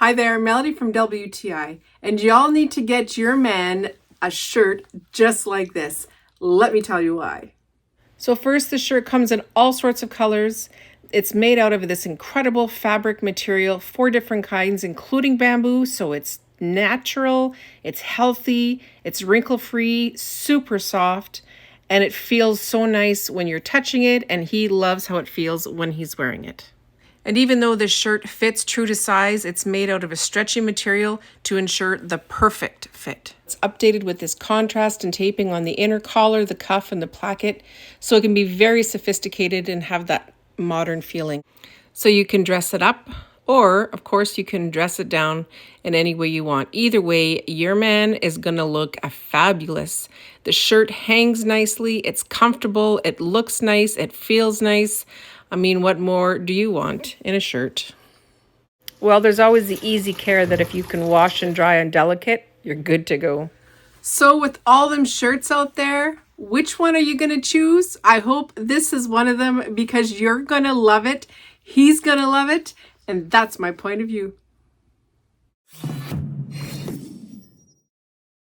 Hi there, Melody from WTI, and y'all need to get your man a shirt just like this. Let me tell you why. So first, the shirt comes in all sorts of colors. It's made out of this incredible fabric material, 4 different kinds, including bamboo, so it's natural, it's healthy, it's wrinkle-free, super soft, and it feels so nice when you're touching it, and he loves how it feels when he's wearing it. And even though this shirt fits true to size, it's made out of a stretchy material to ensure the perfect fit. It's updated with this contrast and taping on the inner collar, the cuff, and the placket, so it can be very sophisticated and have that modern feeling. So you can dress it up, or of course you can dress it down in any way you want. Either way, your man is gonna look fabulous. The shirt hangs nicely, it's comfortable, it looks nice, it feels nice. I mean, what more do you want in a shirt? Well, there's always the easy care that if you can wash and dry on delicate, you're good to go. So with all them shirts out there, which one are you going to choose? I hope this is one of them because you're going to love it. He's going to love it. And that's my point of view.